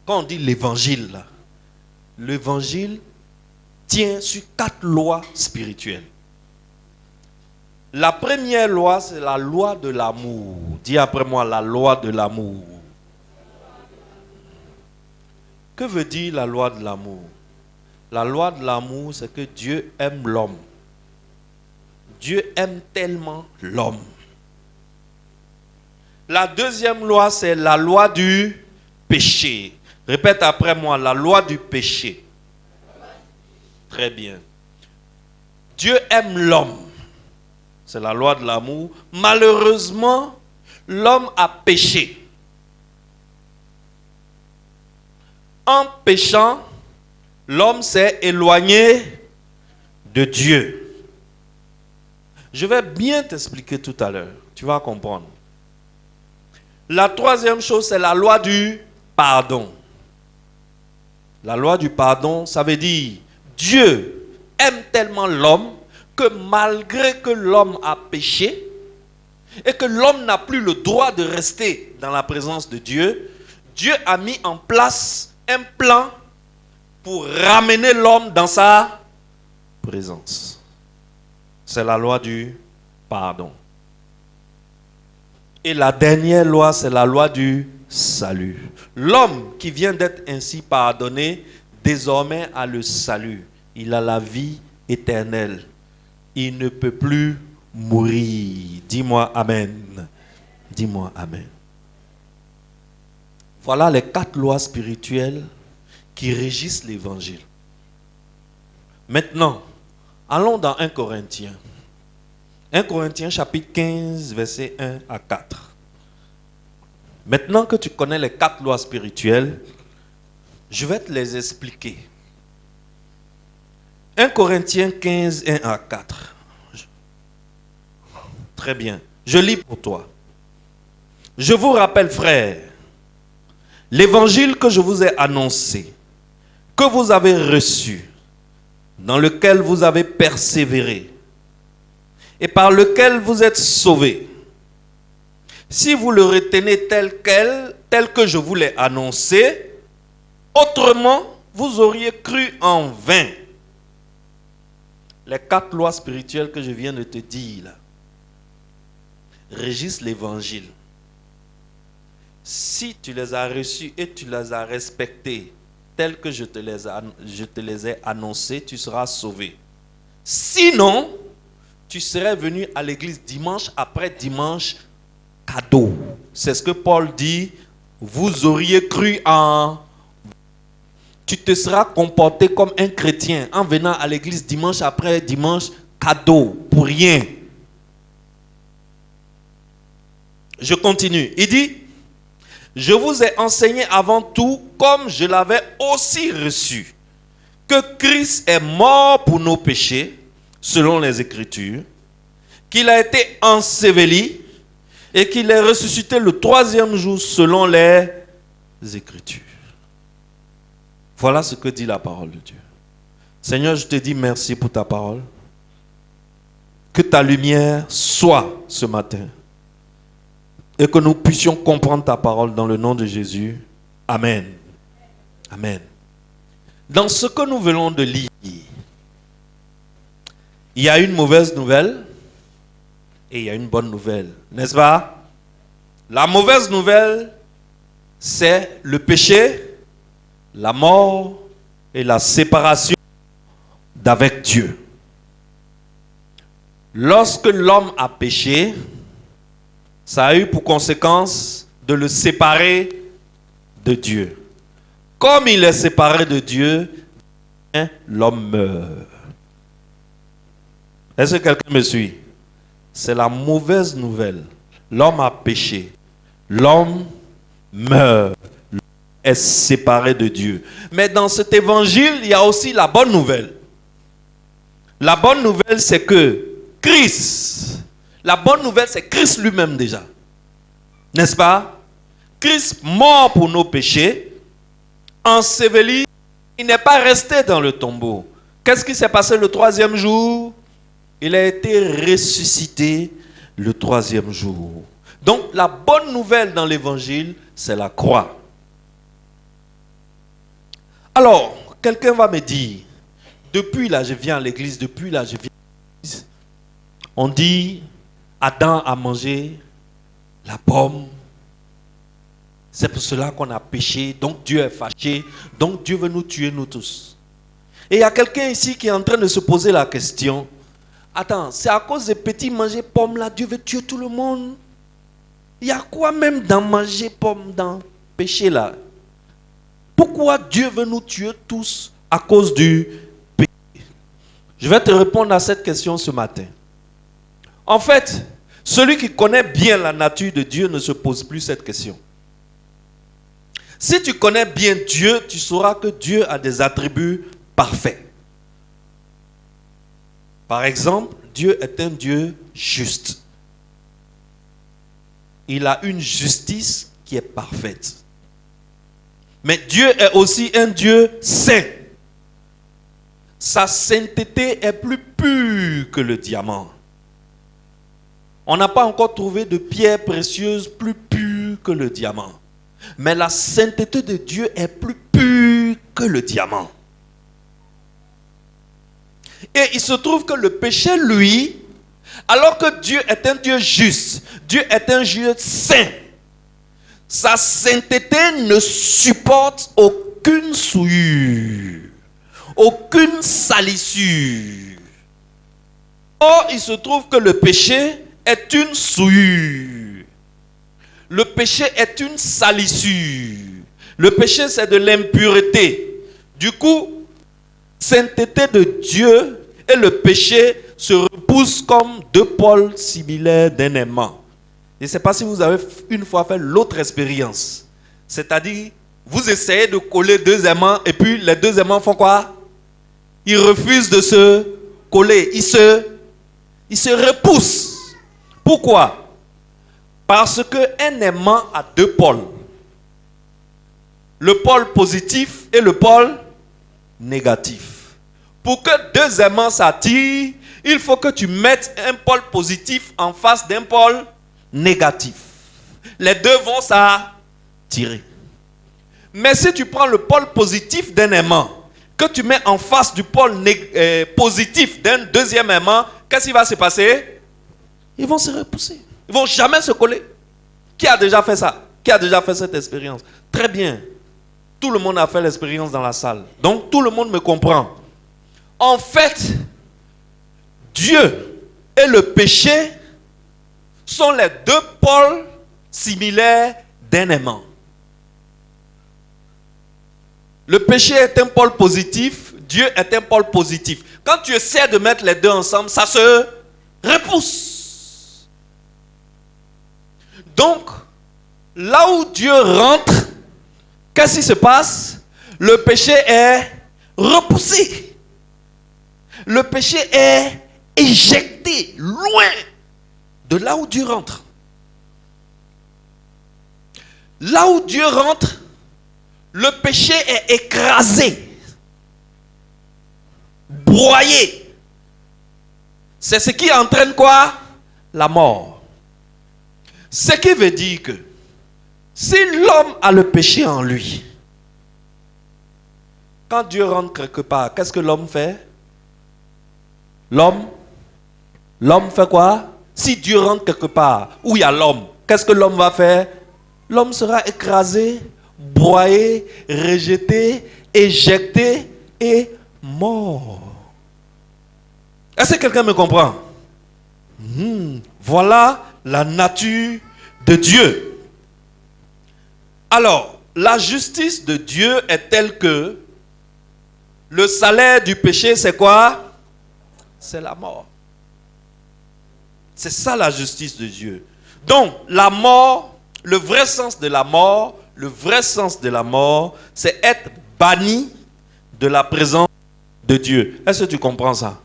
quand on dit l'évangile, là, l'évangile tient sur 4 lois spirituelles. La première loi, c'est la loi de l'amour. Dis après moi, la loi de l'amour. Que veut dire la loi de l'amour? La loi de l'amour, c'est que Dieu aime l'homme. Dieu aime tellement l'homme. La deuxième loi, c'est la loi du péché. Répète après moi, la loi du péché. Très bien. Dieu aime l'homme. C'est la loi de l'amour. Malheureusement, l'homme a péché. En péchant, l'homme s'est éloigné de Dieu. Je vais bien t'expliquer tout à l'heure. Tu vas comprendre. La troisième chose, c'est la loi du pardon. La loi du pardon, ça veut dire Dieu aime tellement l'homme que malgré que l'homme a péché et que l'homme n'a plus le droit de rester dans la présence de Dieu, Dieu a mis en place un plan pour ramener l'homme dans sa présence. C'est la loi du pardon. Et la dernière loi, c'est la loi du salut. L'homme qui vient d'être ainsi pardonné, désormais a le salut. Il a la vie éternelle. Il ne peut plus mourir. Dis-moi amen. Dis-moi amen. Voilà les 4 lois spirituelles qui régissent l'évangile. Maintenant, allons dans 1 Corinthiens. 1 Corinthiens chapitre 15, versets 1 à 4. Maintenant que tu connais les 4 lois spirituelles, je vais te les expliquer. 1 Corinthiens 15, 1 à 4. Très bien. Je lis pour toi. Je vous rappelle, frères, l'évangile que je vous ai annoncé, que vous avez reçu, dans lequel vous avez persévéré, et par lequel vous êtes sauvés. Si vous le retenez tel que je vous l'ai annoncé, autrement, vous auriez cru en vain. Les 4 lois spirituelles que je viens de te dire là, régissent l'évangile. Si tu les as reçues et tu les as respectées telles que je te les ai annoncées, tu seras sauvé. Sinon, tu serais venu à l'église dimanche après dimanche, cadeau. C'est ce que Paul dit, vous auriez cru en... Tu te seras comporté comme un chrétien en venant à l'église dimanche après dimanche, cadeau, pour rien. Je continue. Il dit, je vous ai enseigné avant tout, comme je l'avais aussi reçu, que Christ est mort pour nos péchés, selon les Écritures, qu'il a été enseveli et qu'il est ressuscité le 3e jour, selon les Écritures. Voilà ce que dit la parole de Dieu. Seigneur, je te dis merci pour ta parole. Que ta lumière soit ce matin. Et que nous puissions comprendre ta parole dans le nom de Jésus. Amen. Amen. Dans ce que nous venons de lire, il y a une mauvaise nouvelle et il y a une bonne nouvelle. N'est-ce pas? La mauvaise nouvelle, c'est le péché, la mort et la séparation d'avec Dieu. Lorsque l'homme a péché, ça a eu pour conséquence de le séparer de Dieu. Comme il est séparé de Dieu, l'homme meurt. Est-ce que quelqu'un me suit? C'est la mauvaise nouvelle. L'homme a péché. L'homme meurt. L'homme est séparé de Dieu. Mais dans cet évangile, il y a aussi la bonne nouvelle. La bonne nouvelle, c'est que Christ, la bonne nouvelle, c'est Christ lui-même déjà. N'est-ce pas? Christ mort pour nos péchés, enseveli, il n'est pas resté dans le tombeau. Qu'est-ce qui s'est passé le 3e jour? Il a été ressuscité le 3e jour. Donc la bonne nouvelle dans l'évangile, c'est la croix. Alors, quelqu'un va me dire, depuis là je viens à l'église, on dit, Adam a mangé la pomme. C'est pour cela qu'on a péché, donc Dieu est fâché, donc Dieu veut nous tuer nous tous. Et il y a quelqu'un ici qui est en train de se poser la question, attends, c'est à cause des petits manger pommes là, Dieu veut tuer tout le monde? Il y a quoi même dans manger pommes, dans péché là? Pourquoi Dieu veut nous tuer tous à cause du péché? Je vais te répondre à cette question ce matin. En fait, celui qui connaît bien la nature de Dieu ne se pose plus cette question. Si tu connais bien Dieu, tu sauras que Dieu a des attributs parfaits. Par exemple, Dieu est un Dieu juste. Il a une justice qui est parfaite. Mais Dieu est aussi un Dieu saint. Sa sainteté est plus pure que le diamant. On n'a pas encore trouvé de pierre précieuse plus pure que le diamant. Mais la sainteté de Dieu est plus pure que le diamant. Et il se trouve que le péché, lui, alors que Dieu est un Dieu juste, Dieu est un Dieu saint, sa sainteté ne supporte aucune souillure, aucune salissure. Or, il se trouve que le péché est une souillure. Le péché est une salissure. Le péché, c'est de l'impureté. Du coup, sainteté de Dieu et le péché se repoussent comme deux pôles similaires d'un aimant. Je ne sais pas si vous avez une fois fait l'autre expérience. C'est-à-dire, vous essayez de coller deux aimants et puis les deux aimants font quoi? Ils refusent de se coller. Ils se repoussent. Pourquoi? Parce qu'un aimant a deux pôles. Le pôle positif et le pôle négatif. Pour que deux aimants s'attirent, il faut que tu mettes un pôle positif en face d'un pôle négatif. Les deux vont s'attirer. Mais si tu prends le pôle positif d'un aimant, que tu mets en face du pôle positif d'un deuxième aimant, qu'est-ce qui va se passer? Ils vont se repousser. Ils ne vont jamais se coller. Qui a déjà fait ça? Qui a déjà fait cette expérience? Très bien. Tout le monde a fait l'expérience dans la salle. Donc tout le monde me comprend. En fait, Dieu et le péché sont les deux pôles similaires d'un aimant. Le péché est un pôle positif, Dieu est un pôle positif. Quand tu essaies de mettre les deux ensemble, ça se repousse. Donc, là où Dieu rentre, qu'est-ce qui se passe? Le péché est repoussé. Le péché est éjecté loin de là où Dieu rentre. Là où Dieu rentre, le péché est écrasé, broyé. C'est ce qui entraîne quoi? La mort. Ce qui veut dire que si l'homme a le péché en lui, quand Dieu rentre quelque part, qu'est-ce que l'homme fait? L'homme fait quoi? Si Dieu rentre quelque part où il y a l'homme, qu'est-ce que l'homme va faire? L'homme sera écrasé, broyé, rejeté, éjecté et mort. Est-ce que quelqu'un me comprend? Voilà la nature de Dieu. Alors, la justice de Dieu est telle que le salaire du péché, c'est quoi? C'est la mort. C'est ça la justice de Dieu. Donc, la mort, le vrai sens de la mort, c'est être banni de la présence de Dieu. Est-ce que tu comprends ça?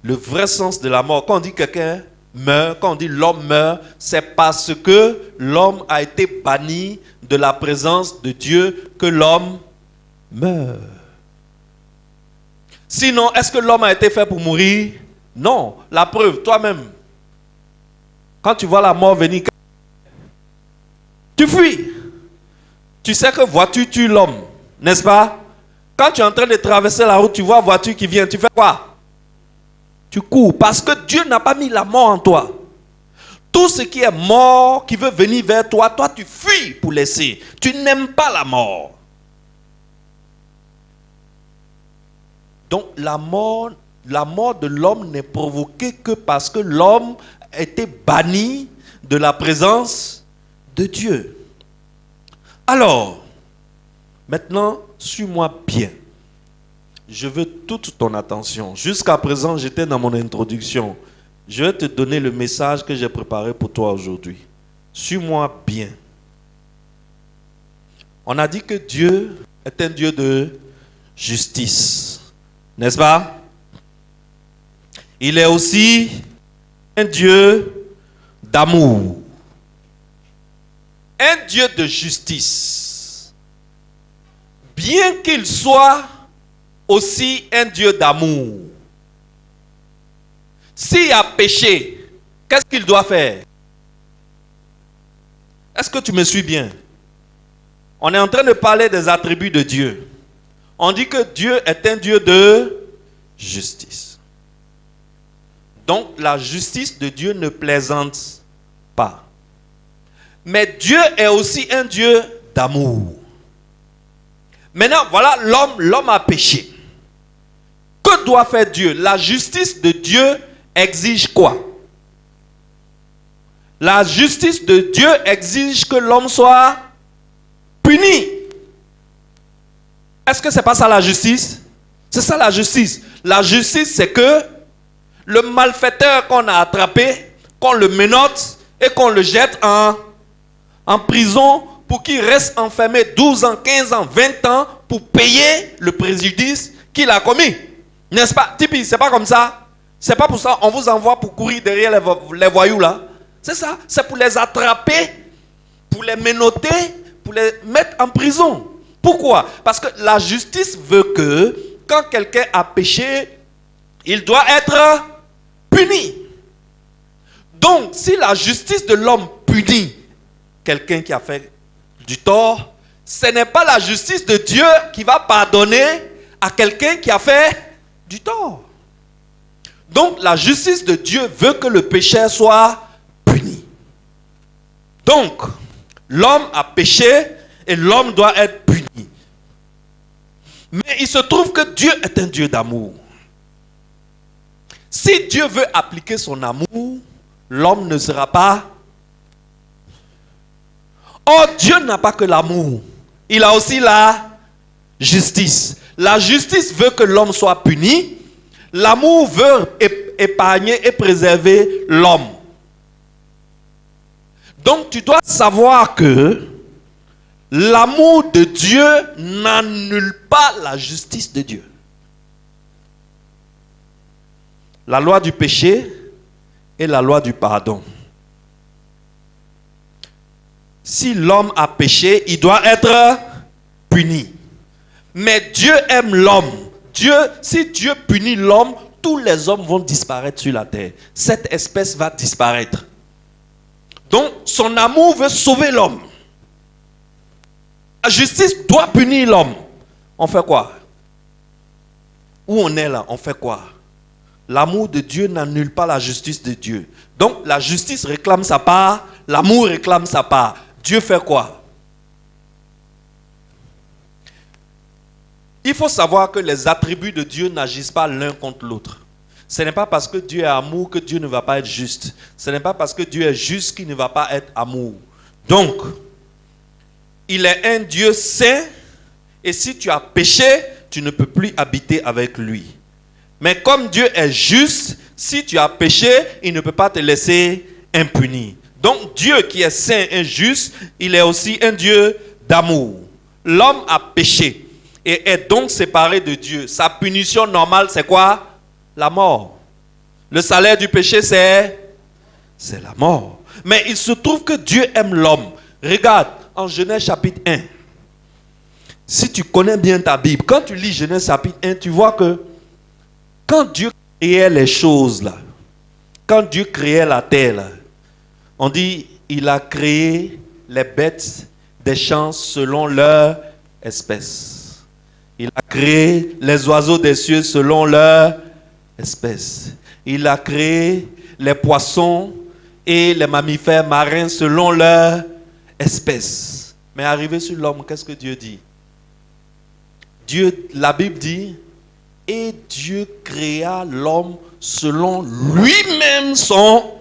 Le vrai sens de la mort, quand on dit quelqu'un meurt, quand on dit l'homme meurt, c'est parce que l'homme a été banni de la présence de Dieu que l'homme meurt. Sinon, est-ce que l'homme a été fait pour mourir? Non. La preuve, toi-même, quand tu vois la mort venir, tu fuis. Tu sais que voiture tue l'homme. N'est-ce pas? Quand tu es en train de traverser la route, tu vois une voiture qui vient, tu fais quoi? Tu cours parce que Dieu n'a pas mis la mort en toi. Tout ce qui est mort, qui veut venir vers toi, toi tu fuis pour laisser. Tu n'aimes pas la mort. Donc la mort de l'homme n'est provoquée que parce que l'homme a été banni de la présence de Dieu. Alors, maintenant, suis-moi bien. Je veux toute ton attention. Jusqu'à présent, j'étais dans mon introduction. Je vais te donner le message que j'ai préparé pour toi aujourd'hui. Suis-moi bien. On a dit que Dieu est un Dieu de justice. N'est-ce pas? Il est aussi un Dieu d'amour. Un Dieu de justice. Bien qu'il soit aussi un Dieu d'amour. S'il y a péché, qu'est-ce qu'il doit faire? Est-ce que tu me suis bien? On est en train de parler des attributs de Dieu. On dit que Dieu est un Dieu de justice. Donc la justice de Dieu ne plaisante pas. Mais Dieu est aussi un Dieu d'amour. Maintenant, voilà, l'homme a péché. Que doit faire Dieu? La justice de Dieu exige quoi? La justice de Dieu exige que l'homme soit puni. Est-ce que c'est pas ça la justice? C'est ça la justice. La justice, c'est que le malfaiteur qu'on a attrapé, qu'on le menotte et qu'on le jette en prison pour qu'il reste enfermé 12 ans, 15 ans, 20 ans pour payer le préjudice qu'il a commis. N'est-ce pas? Tipeee, c'est pas comme ça. C'est pas pour ça qu'on vous envoie pour courir derrière les voyous là. C'est ça. C'est pour les attraper, pour les menotter, pour les mettre en prison. Pourquoi? Parce que la justice veut que quand quelqu'un a péché, il doit être puni. Donc, si la justice de l'homme punit quelqu'un qui a fait du tort, ce n'est pas la justice de Dieu qui va pardonner à quelqu'un qui a fait du tort. Donc, la justice de Dieu veut que le pécheur soit puni. Donc, l'homme a péché et l'homme doit être puni. Mais il se trouve que Dieu est un Dieu d'amour. Si Dieu veut appliquer son amour, l'homme ne sera pas. Or, Dieu n'a pas que l'amour. Il a aussi la justice. La justice veut que l'homme soit puni. L'amour veut épargner et préserver l'homme. Donc, tu dois savoir que l'amour de Dieu n'annule pas la justice de Dieu. La loi du péché et la loi du pardon. Si l'homme a péché, il doit être puni. Mais Dieu aime l'homme. Si Dieu punit l'homme, tous les hommes vont disparaître sur la terre. Cette espèce va disparaître. Donc, son amour veut sauver l'homme. La justice doit punir l'homme. On fait quoi? Où on est là, on fait quoi? L'amour de Dieu n'annule pas la justice de Dieu. Donc, la justice réclame sa part, l'amour réclame sa part. Dieu fait quoi? Il faut savoir que les attributs de Dieu n'agissent pas l'un contre l'autre. Ce n'est pas parce que Dieu est amour que Dieu ne va pas être juste. Ce n'est pas parce que Dieu est juste qu'il ne va pas être amour. Donc, il est un Dieu saint et si tu as péché, tu ne peux plus habiter avec lui. Mais comme Dieu est juste, si tu as péché, il ne peut pas te laisser impuni. Donc Dieu qui est saint et juste, il est aussi un Dieu d'amour. L'homme a péché et est donc séparé de Dieu. Sa punition normale, c'est quoi? La mort. Le salaire du péché, c'est la mort. Mais il se trouve que Dieu aime l'homme. Regarde, en Genèse chapitre 1. Si tu connais bien ta Bible, quand tu lis Genèse chapitre 1, tu vois que quand Dieu créait les choses là, quand Dieu créait la terre là, on dit il a créé les bêtes des champs selon leur espèce. Il a créé les oiseaux des cieux selon leur espèce. Il a créé les poissons et les mammifères marins selon leur espèce. Mais arrivé sur l'homme, qu'est-ce que Dieu dit? La Bible dit, et Dieu créa l'homme selon lui-même son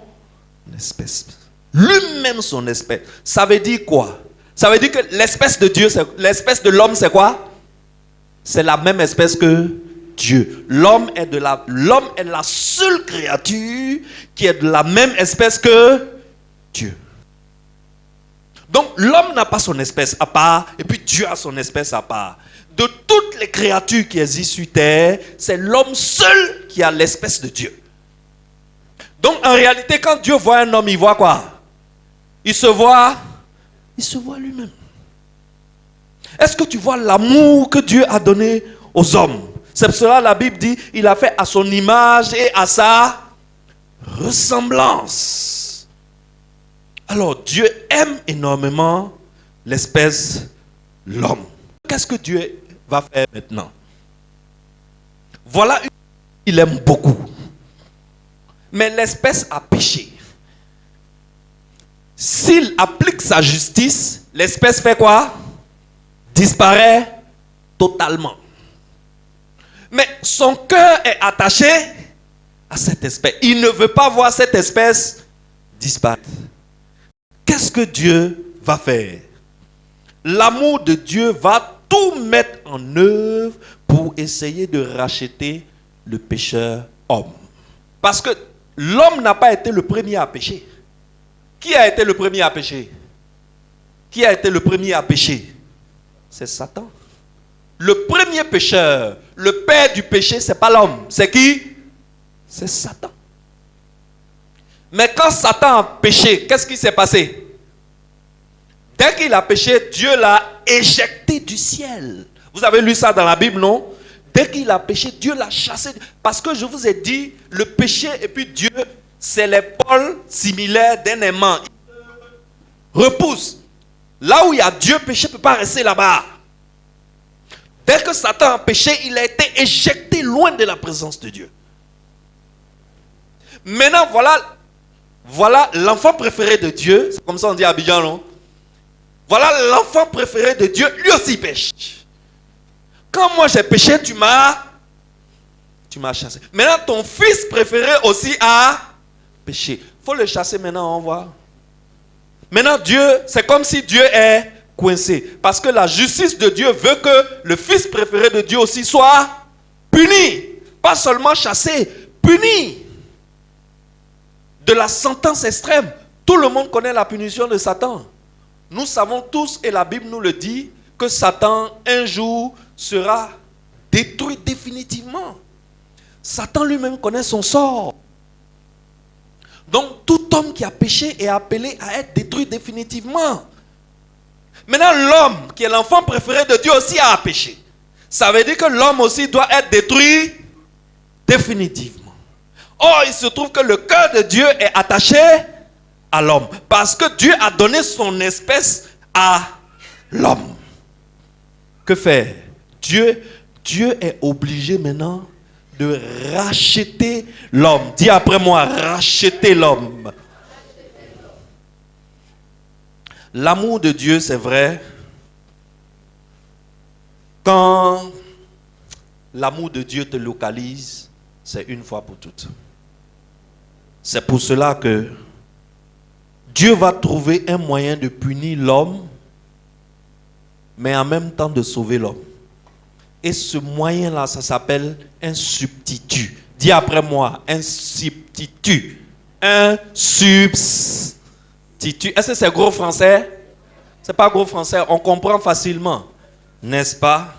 espèce. Lui-même son espèce. Ça veut dire quoi? Ça veut dire que l'espèce de Dieu, l'espèce de l'homme, c'est quoi? C'est la même espèce que Dieu. L'homme est la seule créature qui est de la même espèce que Dieu. Donc l'homme n'a pas son espèce à part, et puis Dieu a son espèce à part. De toutes les créatures qui existent sur terre, c'est l'homme seul qui a l'espèce de Dieu. Donc en réalité, quand Dieu voit un homme, il voit quoi? Il se voit lui-même. Est-ce que tu vois l'amour que Dieu a donné aux hommes? C'est pour cela que la Bible dit, il a fait à son image et à sa ressemblance. Alors Dieu aime énormément l'espèce l'homme. Qu'est-ce que Dieu va faire maintenant? Voilà une qu'il aime beaucoup. Mais l'espèce a péché. S'il applique sa justice, l'espèce fait quoi? Disparaît totalement. Mais son cœur est attaché à cette espèce. Il ne veut pas voir cette espèce disparaître. Qu'est-ce que Dieu va faire? L'amour de Dieu va tout mettre en œuvre pour essayer de racheter le pécheur homme. Parce que l'homme n'a pas été le premier à pécher. Qui a été le premier à pécher? Qui a été le premier à pécher? C'est Satan. Le premier pécheur, le père du péché, ce n'est pas l'homme. C'est qui? C'est Satan. Mais quand Satan a péché, qu'est-ce qui s'est passé? Dès qu'il a péché, Dieu l'a éjecté du ciel. Vous avez lu ça dans la Bible, non? Dès qu'il a péché, Dieu l'a chassé. Parce que je vous ai dit, le péché et puis Dieu, c'est les pôles similaires d'un aimant. Il repousse. Là où il y a Dieu, péché ne peut pas rester là-bas. Dès que Satan a péché, il a été éjecté loin de la présence de Dieu. Maintenant, voilà l'enfant préféré de Dieu. C'est comme ça on dit à Abidjan, non? Voilà l'enfant préféré de Dieu, lui aussi pêche. Quand moi j'ai péché, tu m'as chassé. Maintenant, ton fils préféré aussi a péché. Il faut le chasser maintenant, on voit. Maintenant, Dieu, c'est comme si Dieu est coincé. Parce que la justice de Dieu veut que le fils préféré de Dieu aussi soit puni. Pas seulement chassé, puni. De la sentence extrême. Tout le monde connaît la punition de Satan. Nous savons tous, et la Bible nous le dit, que Satan, un jour, sera détruit définitivement. Satan lui-même connaît son sort. Donc, tout homme qui a péché est appelé à être détruit définitivement. Maintenant, l'homme, qui est l'enfant préféré de Dieu, aussi a péché. Ça veut dire que l'homme aussi doit être détruit définitivement. Or, il se trouve que le cœur de Dieu est attaché à l'homme. Parce que Dieu a donné son espèce à l'homme. Que faire? Dieu est obligé maintenant de racheter l'homme. Dis après moi, racheter l'homme. L'amour de Dieu, c'est vrai. Quand l'amour de Dieu te localise, c'est une fois pour toutes. C'est pour cela que Dieu va trouver un moyen de punir l'homme, mais en même temps de sauver l'homme. Et ce moyen-là, ça s'appelle un substitut. Dis après moi, un substitut. Un substitut. Est-ce que c'est gros français? C'est pas gros français, on comprend facilement. N'est-ce pas?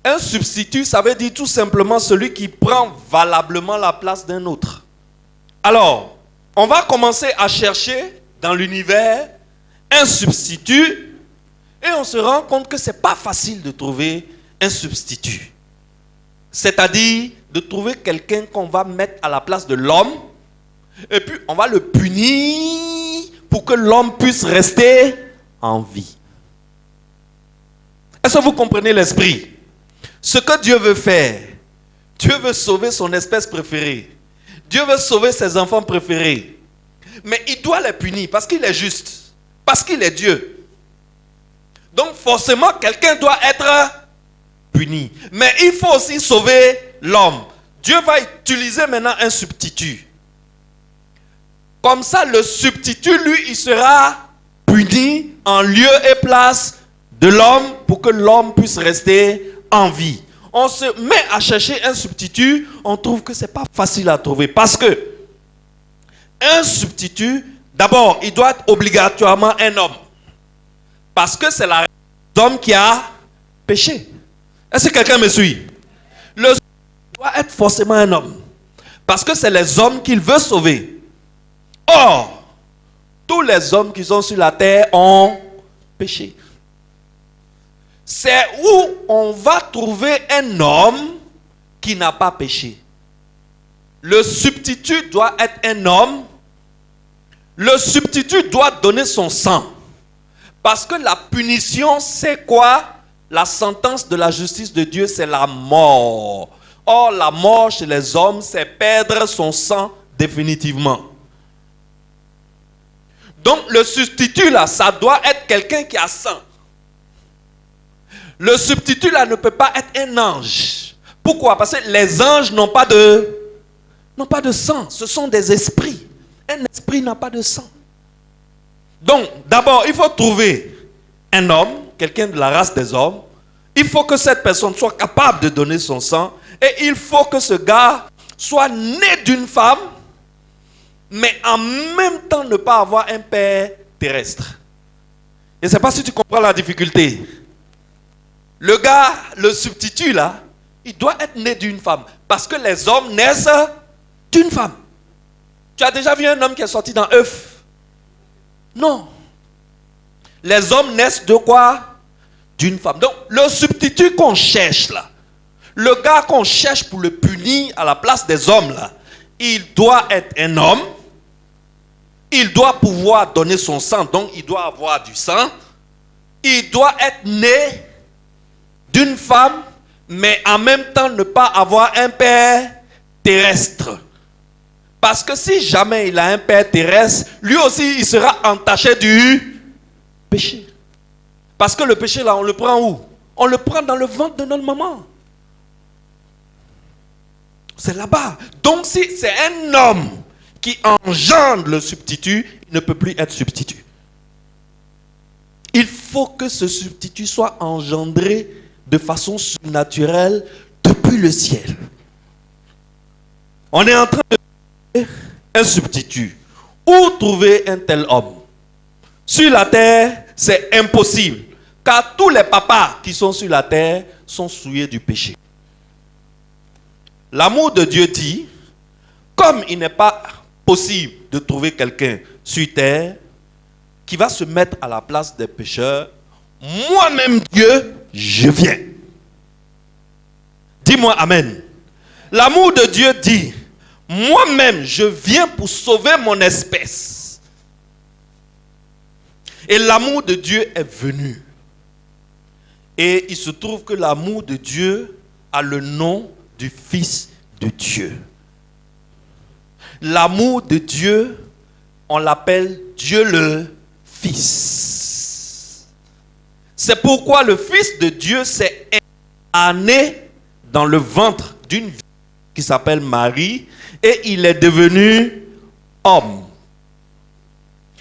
Un substitut, ça veut dire tout simplement celui qui prend valablement la place d'un autre. Alors, on va commencer à chercher dans l'univers un substitut et on se rend compte que ce n'est pas facile de trouver un substitut. C'est-à-dire de trouver quelqu'un qu'on va mettre à la place de l'homme et puis on va le punir pour que l'homme puisse rester en vie. Est-ce que vous comprenez l'esprit? Ce que Dieu veut faire, Dieu veut sauver son espèce préférée. Dieu veut sauver ses enfants préférés. Mais il doit les punir parce qu'il est juste. Parce qu'il est Dieu. Donc forcément, quelqu'un doit être puni. Mais il faut aussi sauver l'homme. Dieu va utiliser maintenant un substitut. Comme ça, le substitut, lui, il sera puni en lieu et place de l'homme pour que l'homme puisse rester en vie. On se met à chercher un substitut, on trouve que ce n'est pas facile à trouver. Parce que un substitut, d'abord, il doit être obligatoirement un homme. Parce que c'est l'homme qui a péché. Est-ce que quelqu'un me suit? Le substitut doit être forcément un homme. Parce que c'est les hommes qu'il veut sauver. Or, tous les hommes qui sont sur la terre ont péché. C'est où on va trouver un homme qui n'a pas péché. Le substitut doit être un homme. Le substitut doit donner son sang. Parce que la punition, c'est quoi? La sentence de la justice de Dieu, c'est la mort. Or, la mort chez les hommes, c'est perdre son sang définitivement. Donc, le substitut, là, ça doit être quelqu'un qui a sang. Le substitut là ne peut pas être un ange. Pourquoi? Parce que les anges n'ont pas de sang. Ce sont des esprits. Un esprit n'a pas de sang. Donc, d'abord, il faut trouver un homme, quelqu'un de la race des hommes. Il faut que cette personne soit capable de donner son sang. Et il faut que ce gars soit né d'une femme, mais en même temps ne pas avoir un père terrestre. Je ne sais pas si tu comprends la difficulté. Le gars, le substitut là, il doit être né d'une femme. Parce que les hommes naissent d'une femme. Tu as déjà vu un homme qui est sorti d'un œuf? Non. Les hommes naissent de quoi? D'une femme. Donc, le substitut qu'on cherche là, le gars qu'on cherche pour le punir à la place des hommes là, il doit être un homme. Il doit pouvoir donner son sang. Donc, il doit avoir du sang. Il doit être né d'une femme, mais en même temps ne pas avoir un père terrestre. Parce que si jamais il a un père terrestre, lui aussi il sera entaché du péché. Parce que le péché là, on le prend où? On le prend dans le ventre de notre maman. C'est là-bas. Donc si c'est un homme qui engendre le substitut, il ne peut plus être substitut. Il faut que ce substitut soit engendré de façon surnaturelle depuis le ciel. On est en train de trouver un substitut. Où trouver un tel homme? Sur la terre, c'est impossible. Car tous les papas qui sont sur la terre sont souillés du péché. L'amour de Dieu dit, comme il n'est pas possible de trouver quelqu'un sur terre qui va se mettre à la place des pécheurs, moi-même Dieu, je viens. Dis-moi amen. L'amour de Dieu dit, moi-même je viens pour sauver mon espèce. Et l'amour de Dieu est venu. Et il se trouve que l'amour de Dieu a le nom du Fils de Dieu. L'amour de Dieu, on l'appelle Dieu le Fils. C'est pourquoi le Fils de Dieu s'est incarné dans le ventre d'une fille qui s'appelle Marie et il est devenu homme.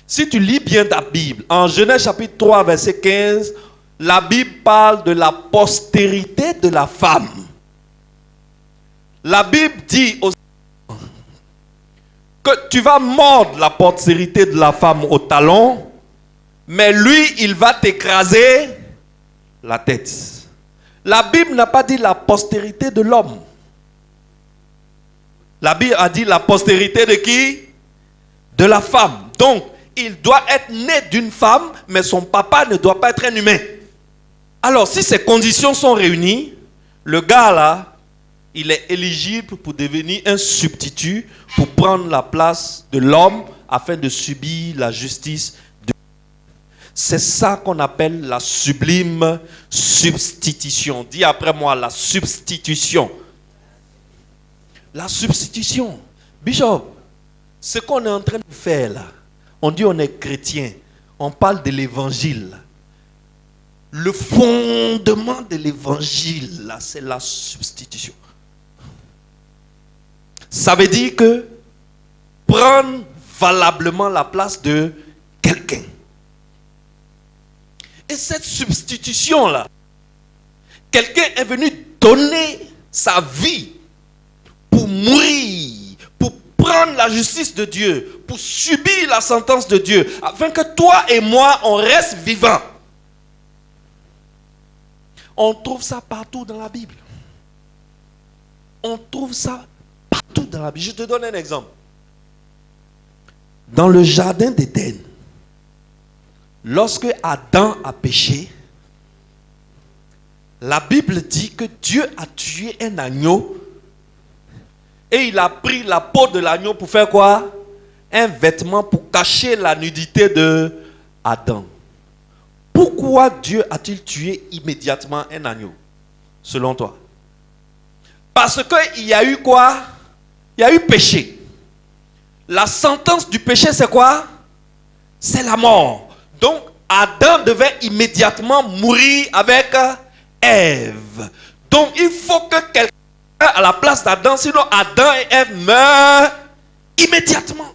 Si tu lis bien ta Bible, en Genèse chapitre 3, verset 15, la Bible parle de la postérité de la femme. La Bible dit aussi que tu vas mordre la postérité de la femme au talon, mais lui, il va t'écraser la tête. La Bible n'a pas dit la postérité de l'homme. La Bible a dit la postérité de qui? De la femme. Donc, il doit être né d'une femme, mais son papa ne doit pas être un humain. Alors, si ces conditions sont réunies, le gars là, il est éligible pour devenir un substitut, pour prendre la place de l'homme afin de subir la justice de Dieu. C'est ça qu'on appelle la sublime substitution. Dis après moi, la substitution. La substitution. Bishop, ce qu'on est en train de faire là, on dit on est chrétien, on parle de l'évangile. Le fondement de l'évangile là, c'est la substitution. Ça veut dire que prendre valablement la place de quelqu'un. Et cette substitution-là, quelqu'un est venu donner sa vie pour mourir, pour prendre la justice de Dieu, pour subir la sentence de Dieu, afin que toi et moi, on reste vivants. On trouve ça partout dans la Bible. On trouve ça partout dans la Bible. Je te donne un exemple. Dans le jardin d'Éden, lorsque Adam a péché, la Bible dit que Dieu a tué un agneau et il a pris la peau de l'agneau pour faire quoi? Un vêtement pour cacher la nudité de Adam. Pourquoi Dieu a-t-il tué immédiatement un agneau, selon toi? Parce qu'il y a eu quoi? Il y a eu péché. La sentence du péché, c'est quoi? C'est la mort. Donc, Adam devait immédiatement mourir avec Ève. Donc, il faut que quelqu'un à la place d'Adam, sinon Adam et Ève meurent immédiatement.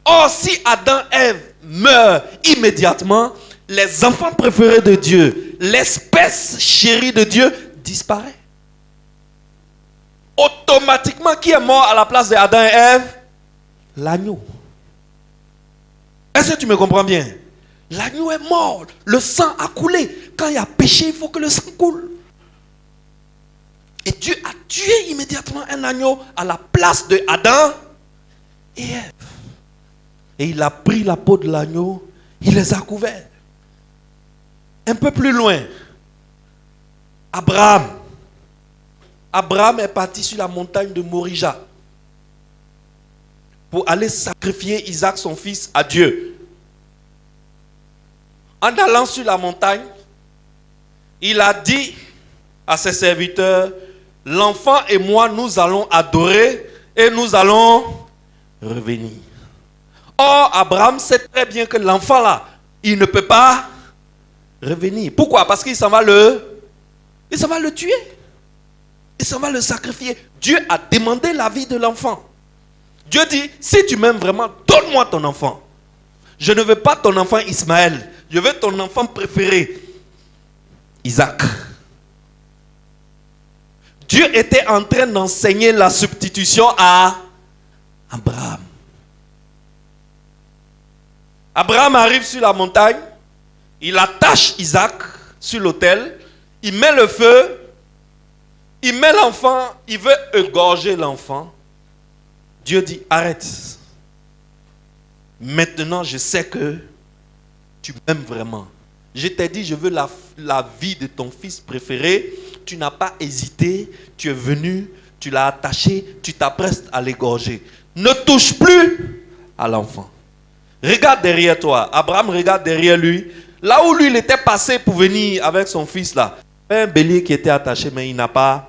Or, si Adam et Ève meurent immédiatement, les enfants préférés de Dieu, l'espèce chérie de Dieu, disparaît. Automatiquement, qui est mort à la place d'Adam et Ève? L'agneau. Est-ce que tu me comprends bien? L'agneau est mort. Le sang a coulé. Quand il y a péché, il faut que le sang coule. Et Dieu a tué immédiatement un agneau à la place de Adam et Ève. Et il a pris la peau de l'agneau, il les a couverts. Un peu plus loin, Abraham. Abraham est parti sur la montagne de Morija pour aller sacrifier Isaac, son fils, à Dieu. En allant sur la montagne, il a dit à ses serviteurs, l'enfant et moi, nous allons adorer et nous allons revenir. Or, Abraham sait très bien que l'enfant là, il ne peut pas revenir. Pourquoi? Parce qu'il s'en va le tuer. Il s'en va le sacrifier. Dieu a demandé la vie de l'enfant. Dieu dit, si tu m'aimes vraiment, donne-moi ton enfant. Je ne veux pas ton enfant Ismaël. Je veux ton enfant préféré, Isaac. Dieu était en train d'enseigner la substitution à Abraham. Abraham arrive sur la montagne, il attache Isaac sur l'autel, il met le feu, il met l'enfant, il veut égorger l'enfant. Dieu dit, arrête. Maintenant, je sais que tu m'aimes vraiment. Je t'ai dit, je veux la vie de ton fils préféré. Tu n'as pas hésité. Tu es venu, tu l'as attaché, tu t'apprêtes à l'égorger. Ne touche plus à l'enfant. Regarde derrière toi. Abraham regarde derrière lui. Là où lui, il était passé pour venir avec son fils là. Il y avait un bélier qui était attaché, mais il n'a pas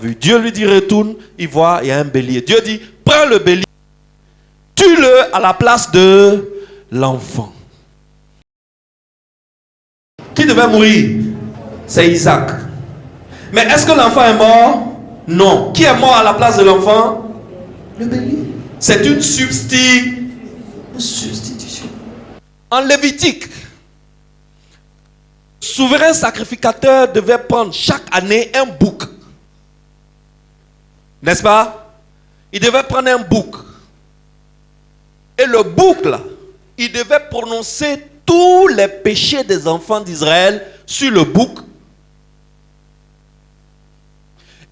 vu. Dieu lui dit, retourne. Il voit, il y a un bélier. Dieu dit, prends le bélier. Tue-le à la place de l'enfant. Qui devait mourir? C'est Isaac. Mais est-ce que l'enfant est mort? Non. Qui est mort à la place de l'enfant? Le bélier. C'est une substitution. En Lévitique, le souverain sacrificateur devait prendre chaque année un bouc. N'est-ce pas? Il devait prendre un bouc. Et le bouc là, il devait prononcer tous les péchés des enfants d'Israël sur le bouc.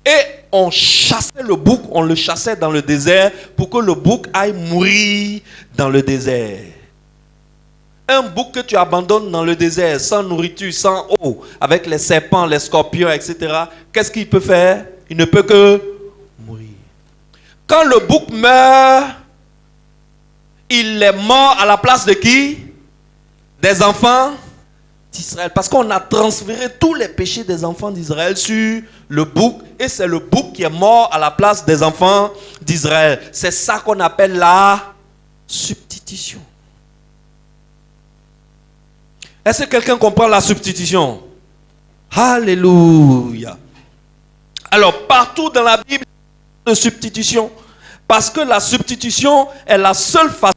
Et on chassait le bouc, on le chassait dans le désert pour que le bouc aille mourir dans le désert. Un bouc que tu abandonnes dans le désert, sans nourriture, sans eau, avec les serpents, les scorpions, etc., qu'est-ce qu'il peut faire? Il ne peut que mourir. Quand le bouc meurt, il est mort à la place de qui? des enfants d'Israël. Parce qu'on a transféré tous les péchés des enfants d'Israël sur le bouc. Et c'est le bouc qui est mort à la place des enfants d'Israël. C'est ça qu'on appelle la substitution. Est-ce que quelqu'un comprend la substitution? Alléluia. Alors, partout dans la Bible, il y a de substitution. Parce que la substitution est la seule façon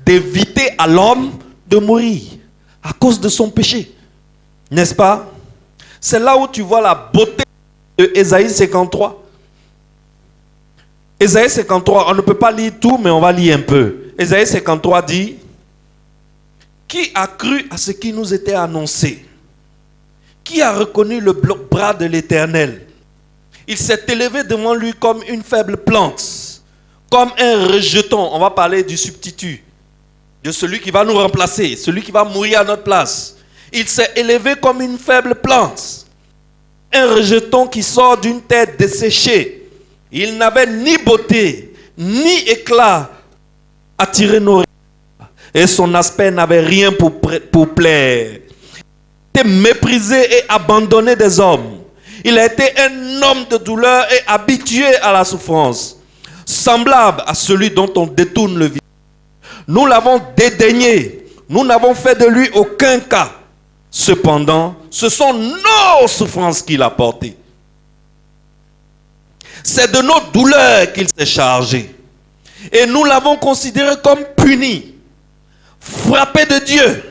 d'éviter à l'homme de mourir à cause de son péché. N'est-ce pas? C'est là où tu vois la beauté de Ésaïe 53. Ésaïe 53, on ne peut pas lire tout, mais on va lire un peu. Ésaïe 53 dit: qui a cru à ce qui nous était annoncé? Qui a reconnu le bras de l'Éternel? Il s'est élevé devant lui comme une faible plante, comme un rejeton. On va parler du substitut, de celui qui va nous remplacer, celui qui va mourir à notre place. Il s'est élevé comme une faible plante, un rejeton qui sort d'une terre desséchée. Il n'avait ni beauté, ni éclat à attirer nos regards, et son aspect n'avait rien pour plaire. Il a été méprisé et abandonné des hommes. Il a été un homme de douleur et habitué à la souffrance, semblable à celui dont on détourne le visage. Nous l'avons dédaigné, nous n'avons fait de lui aucun cas. Cependant, ce sont nos souffrances qu'il a portées. C'est de nos douleurs qu'il s'est chargé. Et nous l'avons considéré comme puni, frappé de Dieu,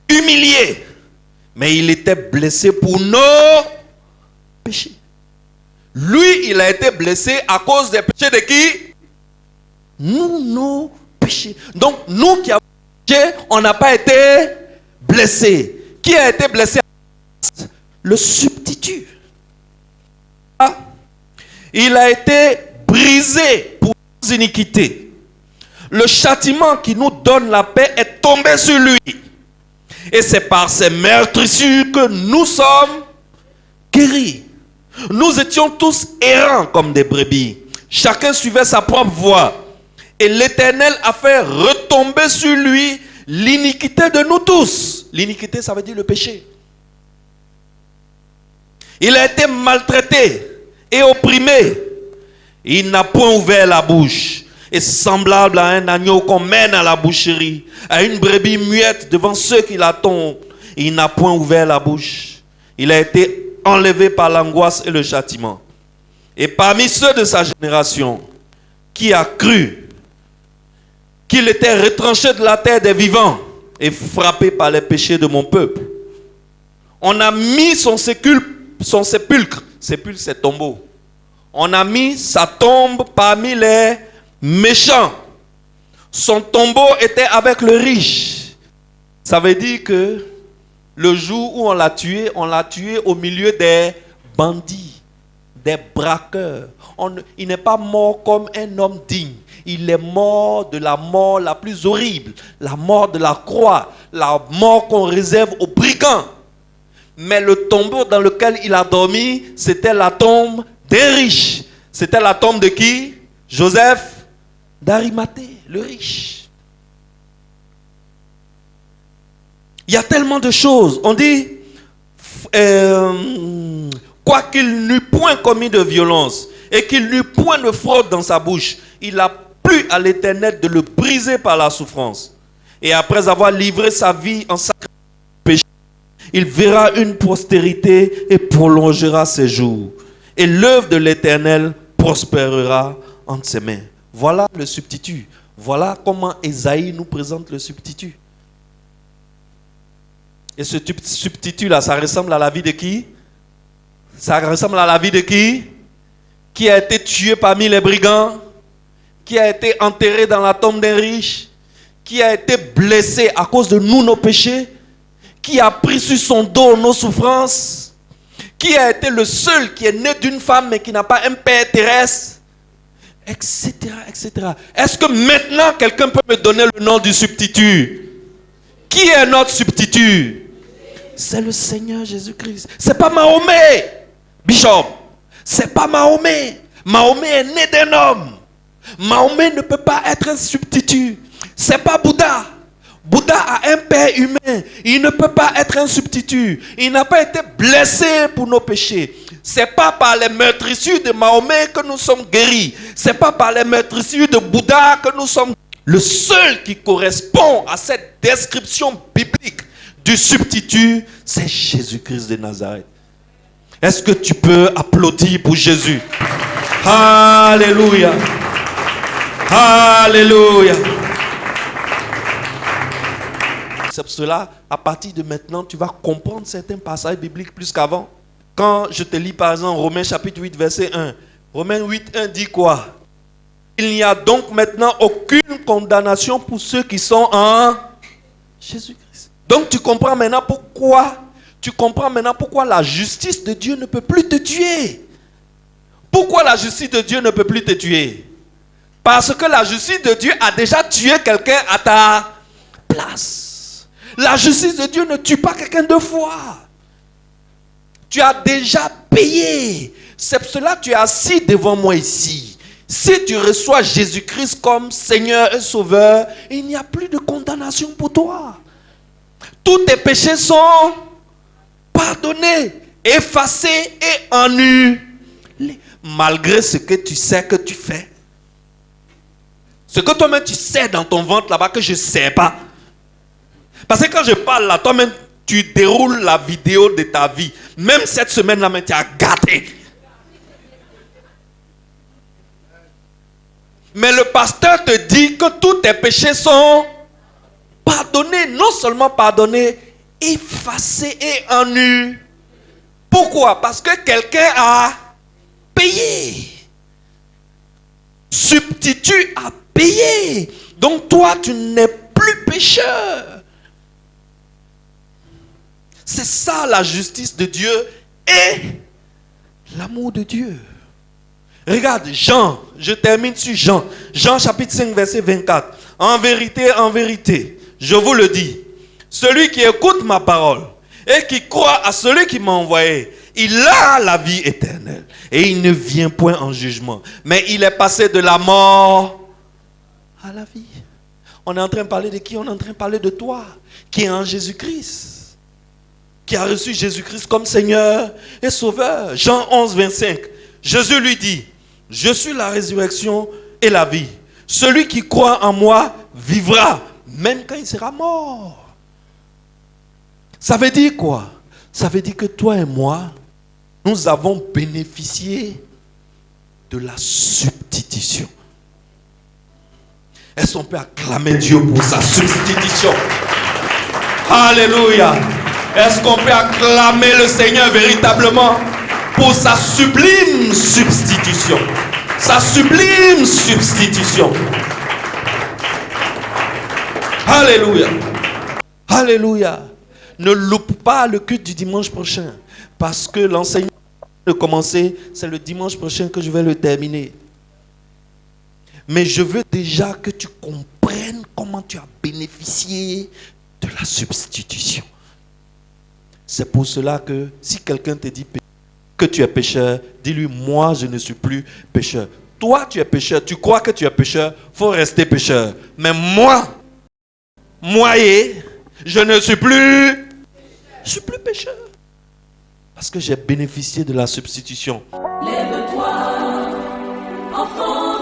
humilié. Mais il était blessé pour nos péchés. Lui, il a été blessé à cause des péchés de qui? Nous, nos péchés. Donc, nous qui avons péché, on n'a pas été blessés. Qui a été blessé? Le substitut. Il a été brisé pour nos iniquités. Le châtiment qui nous donne la paix est tombé sur lui. Et c'est par ces meurtrissures que nous sommes guéris. Nous étions tous errants comme des brebis. Chacun suivait sa propre voie. Et l'Éternel a fait retomber sur lui l'iniquité de nous tous. L'iniquité, ça veut dire le péché. Il a été maltraité et opprimé. Il n'a point ouvert la bouche. Et semblable à un agneau qu'on mène à la boucherie, à une brebis muette devant ceux qui l'attendent, il n'a point ouvert la bouche. Il a été enlevé par l'angoisse et le châtiment. Et parmi ceux de sa génération, qui a cru qu'il était retranché de la terre des vivants et frappé par les péchés de mon peuple, on a mis son sépulcre, sépulcre c'est tombeau, on a mis sa tombe parmi les méchant. Son tombeau était avec le riche. Ça veut dire que le jour où on l'a tué au milieu des bandits, des braqueurs. Il n'est pas mort comme un homme digne. Il est mort de la mort la plus horrible, la mort de la croix, la mort qu'on réserve aux brigands. Mais le tombeau dans lequel il a dormi, c'était la tombe des riches. C'était la tombe de qui? Joseph d'Arimathée, le riche. Il y a tellement de choses. On dit, quoiqu'il n'eût point commis de violence et qu'il n'eût point de fraude dans sa bouche, il a plu à l'Éternel de le briser par la souffrance. Et après avoir livré sa vie en sacrifice au péché, il verra une postérité et prolongera ses jours. Et l'œuvre de l'Éternel prospérera entre ses mains. Voilà le substitut. Voilà comment Ésaïe nous présente le substitut. Et ce substitut-là, ça ressemble à la vie de qui? Ça ressemble à la vie de qui? Qui a été tué parmi les brigands? Qui a été enterré dans la tombe d'un riche? Qui a été blessé à cause de nous, nos péchés? Qui a pris sur son dos nos souffrances? Qui a été le seul qui est né d'une femme mais qui n'a pas un père terrestre? Etc., etc. Est-ce que maintenant quelqu'un peut me donner le nom du substitut? Qui est notre substitut? C'est le Seigneur Jésus-Christ. C'est pas Mahomet, Bishop. C'est pas Mahomet. Mahomet est né d'un homme. Mahomet ne peut pas être un substitut. C'est pas Bouddha. Bouddha a un père humain. Il ne peut pas être un substitut. Il n'a pas été blessé pour nos péchés. C'est pas par les meurtrissures de Mahomet que nous sommes guéris. C'est pas par les meurtrissures de Bouddha que nous sommes. Le seul qui correspond à cette description biblique du substitut, c'est Jésus-Christ de Nazareth. Est-ce que tu peux applaudir pour Jésus? Alléluia. Alléluia. C'est pour cela, à partir de maintenant, tu vas comprendre certains passages bibliques plus qu'avant. Quand je te lis par exemple Romains chapitre 8, verset 1. Romains 8, 1 dit quoi? Il n'y a donc maintenant aucune condamnation pour ceux qui sont en Jésus-Christ. Donc tu comprends maintenant pourquoi. Tu comprends maintenant pourquoi la justice de Dieu ne peut plus te tuer. Pourquoi la justice de Dieu ne peut plus te tuer? Parce que la justice de Dieu a déjà tué quelqu'un à ta place. La justice de Dieu ne tue pas quelqu'un deux fois. Tu as déjà payé. C'est pour cela que tu es assis devant moi ici. Si tu reçois Jésus-Christ comme Seigneur et Sauveur, il n'y a plus de condamnation pour toi. Tous tes péchés sont pardonnés, effacés et annulés. Malgré ce que tu sais que tu fais. Ce que toi-même tu sais dans ton ventre là-bas que je ne sais pas. Parce que quand je parle là, toi-même tu déroules la vidéo de ta vie. Même cette semaine-là, tu as gâté. Mais le pasteur te dit que tous tes péchés sont pardonnés. Non seulement pardonnés, effacés et annulés. Pourquoi? Parce que quelqu'un a payé. Substitut a payé. Donc toi, tu n'es plus pécheur. C'est ça la justice de Dieu et l'amour de Dieu. Regarde, Jean, je termine sur Jean. Jean chapitre 5, verset 24. En vérité, je vous le dis, celui qui écoute ma parole et qui croit à celui qui m'a envoyé, il a la vie éternelle. Et il ne vient point en jugement, mais il est passé de la mort à la vie. On est en train de parler de qui? On est en train de parler de toi, qui est en Jésus-Christ. Qui a reçu Jésus-Christ comme Seigneur et Sauveur. Jean 11, 25. Jésus lui dit, je suis la résurrection et la vie. Celui qui croit en moi vivra, même quand il sera mort. Ça veut dire quoi? Ça veut dire que toi et moi, nous avons bénéficié de la substitution. Est-ce qu'on peut acclamer Dieu pour sa substitution? Alléluia. Est-ce qu'on peut acclamer le Seigneur véritablement pour sa sublime substitution? Sa sublime substitution. Alléluia. Alléluia. Ne loupe pas le culte du dimanche prochain. Parce que l'enseignement de commencer, c'est le dimanche prochain que je vais le terminer. Mais je veux déjà que tu comprennes comment tu as bénéficié de la substitution. C'est pour cela que si quelqu'un te dit que tu es pécheur, dis-lui, moi je ne suis plus pécheur. Toi tu es pécheur, tu crois que tu es pécheur, il faut rester pécheur. Mais moi, je ne suis plus, pécheur. Parce que j'ai bénéficié de la substitution. Lève-toi, enfant.